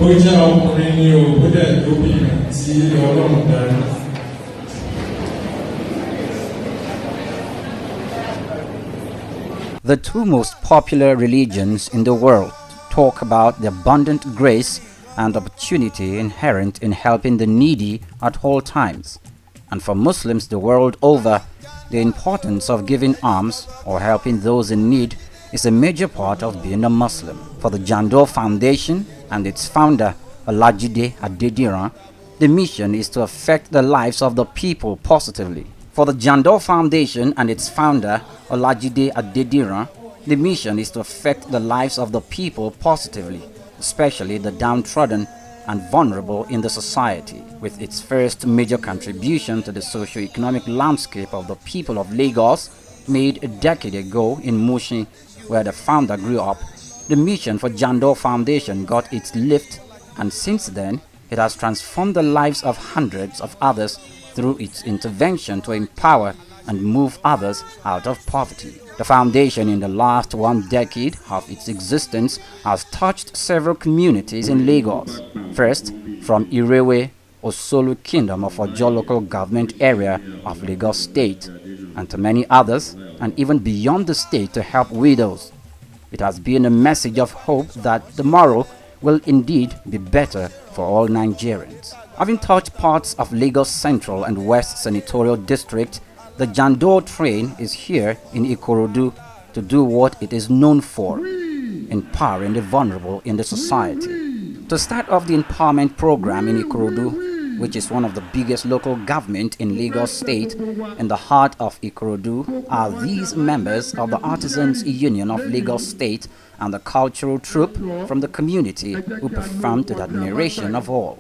The two most popular religions in the world talk about the abundant grace and opportunity inherent in helping the needy at all times. And for Muslims the world over, the importance of giving alms or helping those in need is a major part of being a Muslim. For the Jandor Foundation and its founder, Olajide Adediran, the mission is to affect the lives of the people positively. For the Jandor Foundation and its founder, Olajide Adediran, the mission is to affect the lives of the people positively, especially the downtrodden and vulnerable in the society, with its first major contribution to the socio-economic landscape of the people of Lagos made a decade ago in Mushin, where the founder grew up. The mission for Jandor Foundation got its lift, and since then, it has transformed the lives of hundreds of others through its intervention to empower and move others out of poverty. The foundation in the last 1 decade of its existence has touched several communities in Lagos. First, from Irewe, Osolu Kingdom of Ojo local government area of Lagos State, and to many others, and even beyond the state to help widows. It has been a message of hope that tomorrow will indeed be better for all Nigerians. Having touched parts of Lagos Central and West Senatorial District, the Jandor train is here in Ikorodu to do what it is known for, empowering the vulnerable in the society. To start off the empowerment program in Ikorodu, which is one of the biggest local government in Lagos State, in the heart of Ikorodu are these members of the Artisans Union of Lagos State and the cultural troupe from the community who perform to the admiration of all.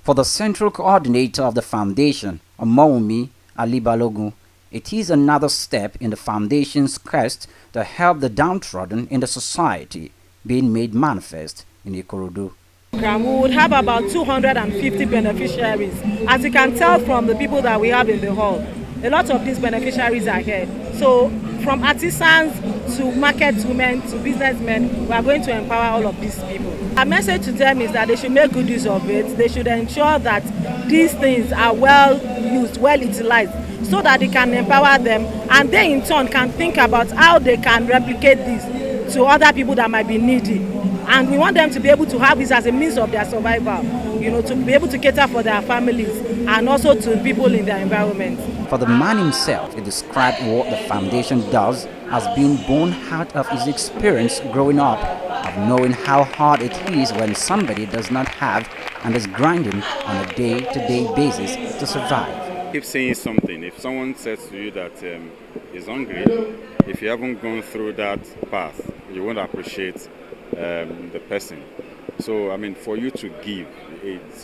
For the central coordinator of the foundation, Omowumi Ali Balogun, it is another step in the foundation's quest to help the downtrodden in the society being made manifest in Ikorodu. We would have about 250 beneficiaries. As you can tell from the people that we have in the hall, a lot of these beneficiaries are here. So from artisans to market women to businessmen, we are going to empower all of these people. Our message to them is that they should make good use of it. They should ensure that these things are well used, well utilized, so that they can empower them, and they in turn can think about how they can replicate this to other people that might be needy. And we want them to be able to have this as a means of their survival, to be able to cater for their families and also to people in their environment. For the man himself, he described what the foundation does as being born out of his experience growing up, of knowing how hard it is when somebody does not have and is grinding on a day-to-day basis to survive. Keep saying something. If someone says to you that he's hungry, if you haven't gone through that path, you won't appreciate the person. So, I mean, for you to give,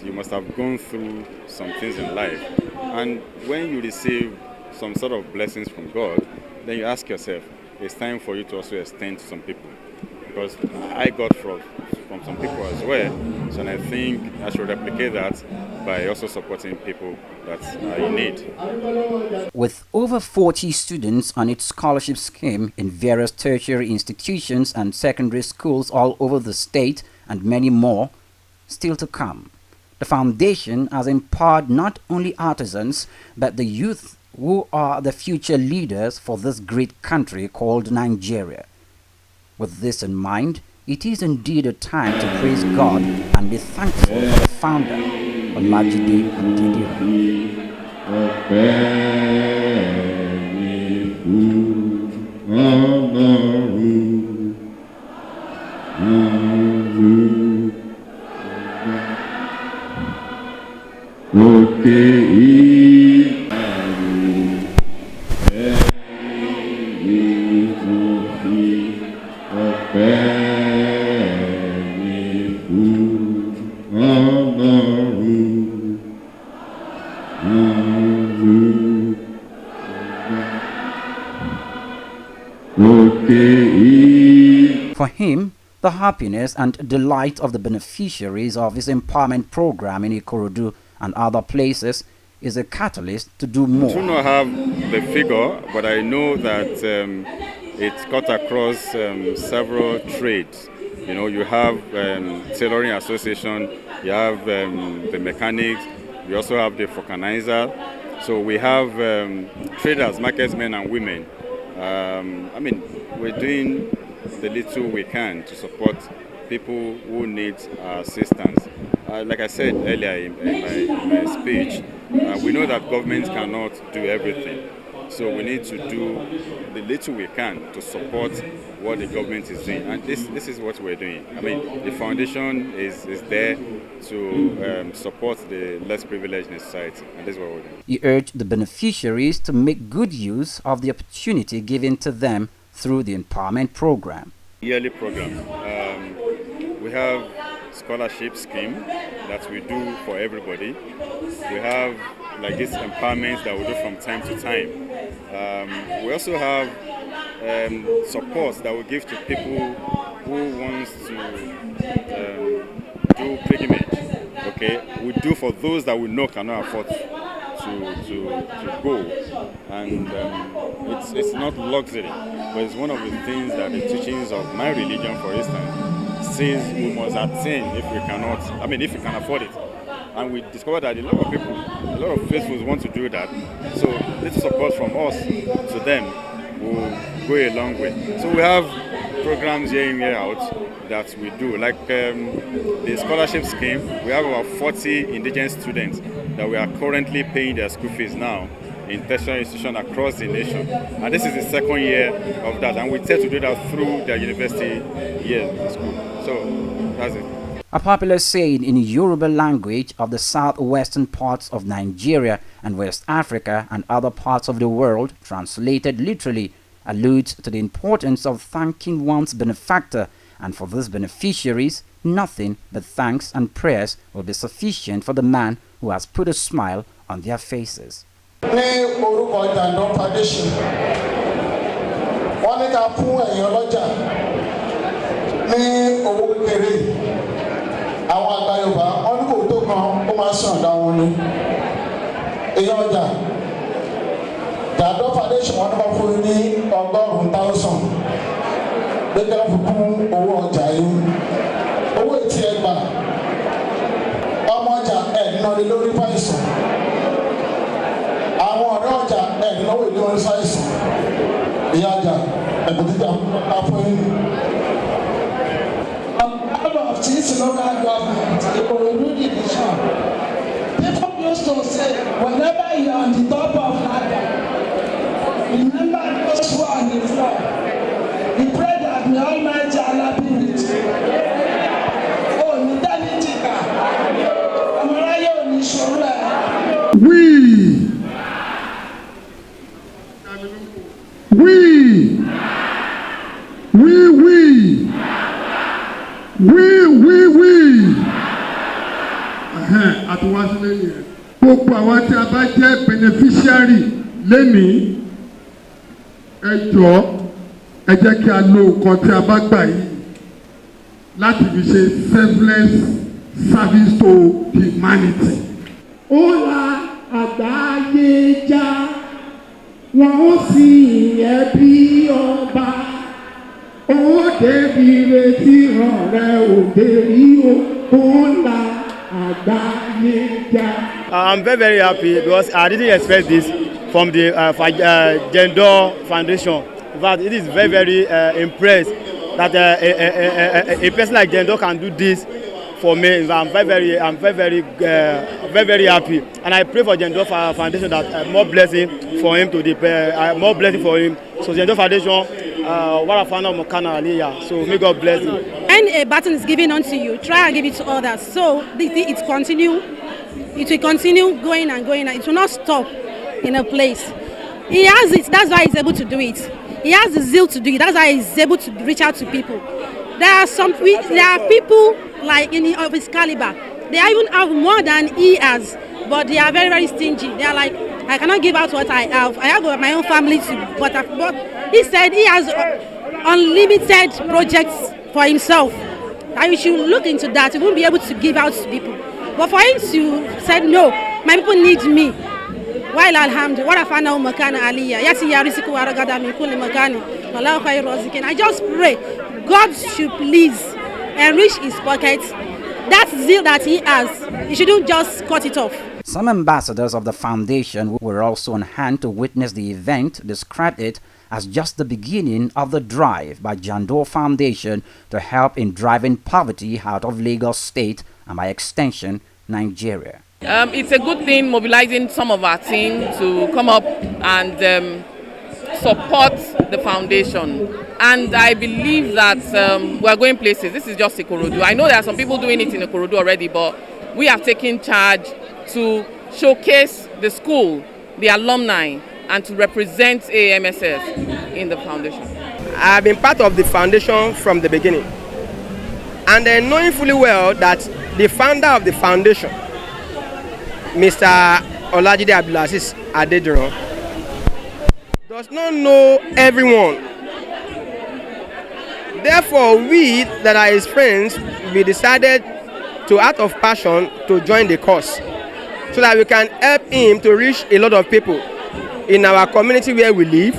you must have gone through some things in life. And when you receive some sort of blessings from God, then you ask yourself, it's time for you to also extend to some people. Because I got from some people as well, so I think I should replicate that by also supporting people that are in need. With over 40 students on its scholarship scheme in various tertiary institutions and secondary schools all over the state and many more still to come, the foundation has empowered not only artisans but the youth who are the future leaders for this great country called Nigeria. With this in mind, it is indeed a time to praise God and be thankful for the founder, Olajide Adediran. Okay. fi ọpẹ́ mi fún Ọlọ́run. For him, the happiness and delight of the beneficiaries of his empowerment program in Ikorodu and other places is a catalyst to do more. I do not have the figure, but I know that it's cut across several trades. You know, you have tailoring association, you have the mechanics, we also have the vulcanizer. So we have traders, marketsmen and women. I mean, we're doing the little we can to support people who need assistance. Like I said earlier in my speech, we know that governments cannot do everything. So we need to do the little we can to support what the government is doing. And this is what we're doing. I mean, the foundation is there to support the less privileged in society. And this is what we're doing. He urged the beneficiaries to make good use of the opportunity given to them through the empowerment program. Yearly program. We have scholarship scheme that we do for everybody. We have like these empowerments that we do from time to time. We also have support that we give to people who wants to do pilgrimage. Okay, we do for those that we know cannot afford to go, and it's not luxury, but it's one of the things that the teachings of my religion, for instance, says we must attain if we cannot. I mean, if we can afford it. And we discovered that a lot of people, a lot of faithfuls want to do that. So little support from us to them will go a long way. So we have programs year in, year out that we do. Like the scholarship scheme, we have about 40 indigenous students that we are currently paying their school fees now in tertiary institutions across the nation. And this is the second year of that. And we tend to do that through their university years in school. So that's it. A popular saying in Yoruba language of the southwestern parts of Nigeria and West Africa and other parts of the world, translated literally, alludes to the importance of thanking one's benefactor, and for these beneficiaries, nothing but thanks and prayers will be sufficient for the man who has put a smile on their faces. Ní orúkọ Jandor Foundation, wọ́n ní ká fún ẹ̀yin ọlọ́jà ní owó kékeré. Àwọn àgbà Yorùbá wọ́n ní kò tó kan ó máa sàn dá wọn ní. Èyí ọjà Jandor Foundation wọ́n ní wọ́n fún ní 100,000 gbẹ́gbẹ́ fún owó ọjà yìí. Owó ètí ẹgbà ọmọ ọjà ẹ̀dínlọ́lé lórí fàìsàn. Àwọn ọ̀rẹ́ ọjà ẹ̀dínlọ́wọ́ ìlú orí fàìsàn. Ìyá ọjà ẹ̀bùdíjà afọ́yín. Of this local government, the Ikorodu division, people used to say, whenever you are on the top of ladder, remember those who are on the floor. We pray that the Almighty Allah be with you. Oh, Nitanitika, Amarayo Nishore. Àtiwáṣílẹ̀ yẹn gbogbo àwọn tí a bá jẹ́ beneficiary lénìí ẹ jọ̀ọ́ ẹ jẹ́ kí a lo nǹkan tí a bá gbà yìí láti fi ṣe selfless service to humanity. Ó la àgbáyé já wọn ó sì yẹ bí ọba ó débi retí ràn rẹ òde rí ó la. I'm very happy because I didn't expect this from the Jandor Foundation. In fact, it is very impressed that a person like Jandor can do this for me. I'm very happy, and I pray for Jandor Foundation that more blessing for him more blessing for him. So Jandor Foundation. What I found out so may God bless you. When a baton is given unto you, try and give it to others. So it will continue going and going, and it will not stop in a place. He has it, that's why he's able to do it. He has the zeal to do it. That's why he's able to reach out to people. There are people like of his caliber. They even have more than he has, but they are very, very stingy. They are like, I cannot give out what I have. I have my own family too. But he said he has unlimited projects for himself. And we should look into that. He won't be able to give out to people. But for him to say, no, my people need me. While alhamdulillah, what I found out makana aliyah. Yati yarisiku waragada min kulli makani. Wallahu khairur razikin. I just pray God should please enrich his pockets. That zeal that he has, he shouldn't just cut it off. Some ambassadors of the foundation who were also on hand to witness the event described it as just the beginning of the drive by Jandor Foundation to help in driving poverty out of Lagos State and by extension, Nigeria. It's a good thing mobilizing some of our team to come up and support the foundation. And I believe that we are going places. This is just Ikorodu. I know there are some people doing it in Ikorodu already, but we have taken charge to showcase the school, the alumni, and to represent AMSS in the foundation. I've been part of the foundation from the beginning. And knowing fully well that the founder of the foundation, Mr. Olajide Abdulaziz Adediran, does not know everyone. Therefore, we that are his friends, we decided to, out of passion, to join the cause so that we can help him to reach a lot of people in our community where we live,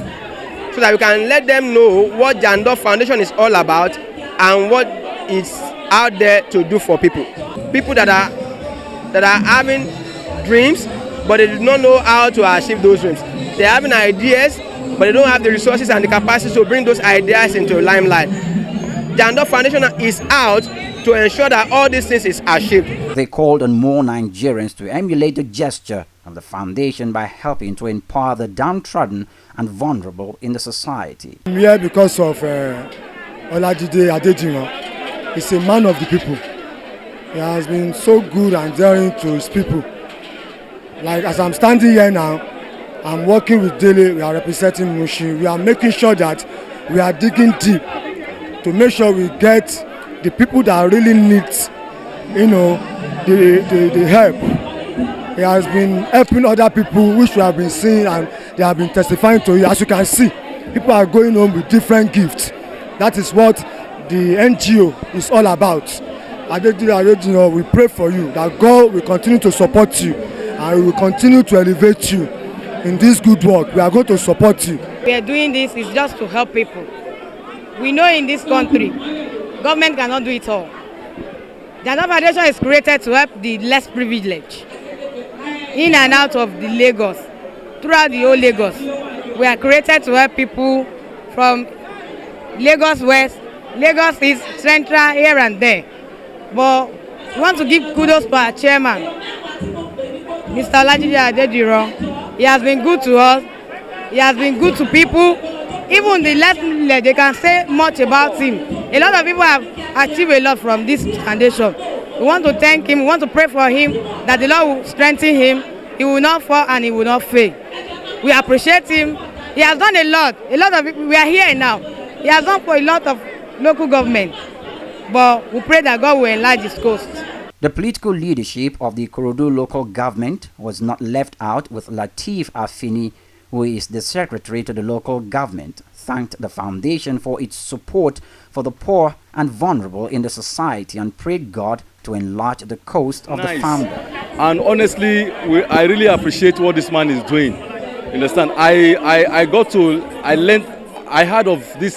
so that we can let them know what Jandor Foundation is all about and what it's out there to do for people. People that are having dreams, but they do not know how to achieve those dreams. They're having ideas, but they don't have the resources and the capacity to bring those ideas into limelight. Jandor Foundation is out to ensure that all these things is achieved. They called on more Nigerians to emulate the gesture of the foundation by helping to empower the downtrodden and vulnerable in the society. I'm here because of Olajide Adediran. He's a man of the people. He has been so good and daring to his people. Like as I'm standing here now, I'm working with Dele, we are representing Mushin. We are making sure that we are digging deep to make sure we get the people that really need, the help. He has been helping other people, which we have been seeing and they have been testifying to it. As you can see, people are going home with different gifts. That is what the NGO is all about. Adediran, we pray for you that God will continue to support you and we will continue to elevate you in this good work. We are going to support you. We are doing this is just to help people. We know in this country, government cannot do it all. Jandor Foundation is created to help the less privileged in and out of the Lagos, throughout the whole Lagos. We are created to help people from Lagos West, Lagos East, Central, here and there. But we want to give kudos to our chairman, Mr. Olajide Adediran. He has been good to us. He has been good to people. Even the less privileged, they can say much about him. A lot of people have achieved a lot from this foundation. We want to thank him. We want to pray for him that the Lord will strengthen him. He will not fall and he will not fail. We appreciate him. He has done a lot. A lot of people. We are here now. He has done for a lot of local government. But we pray that God will enlarge his coast. The political leadership of the Ikorodu local government was not left out, with Lateef Afini, who is the secretary to the local government, thanked the foundation for its support for the poor and vulnerable in the society and prayed God to enlarge the coast of the founder. And honestly, I really appreciate what this man is doing. You understand? I heard of this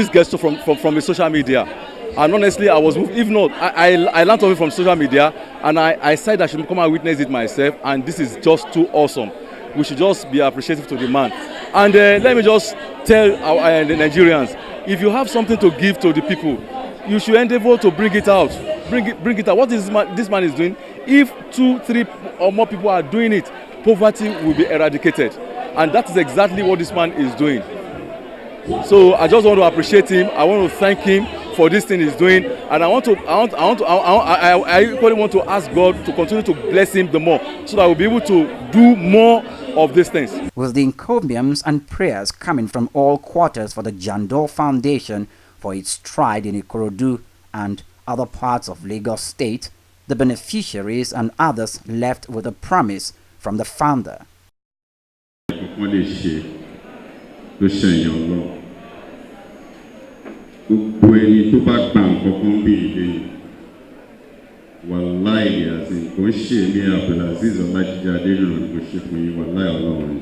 gesture from the social media. And honestly, I was moved. If not, I learned of it from social media, and I said I should come and witness it myself, and this is just too awesome. We should just be appreciative to the man. And let me just tell the Nigerians, if you have something to give to the people, you should endeavor to bring it out. Bring it out. What is this man is doing? If 2, 3 or more people are doing it, poverty will be eradicated. And that is exactly what this man is doing. So I just want to appreciate him. I want to thank him for this thing he's doing, and I equally want to ask God to continue to bless him the more, so that we'll be able to do more of these things. With the encomiums and prayers coming from all quarters for the Jandor Foundation for its stride in Ikorodu and other parts of Lagos State, the beneficiaries and others left with a promise from the founder. Wallahi yasin kò ṣe mi Abdulaziz Ọlájídé Adédọ̀rọ̀ ni kò ṣe fún yín wallahi Ọlọ́run.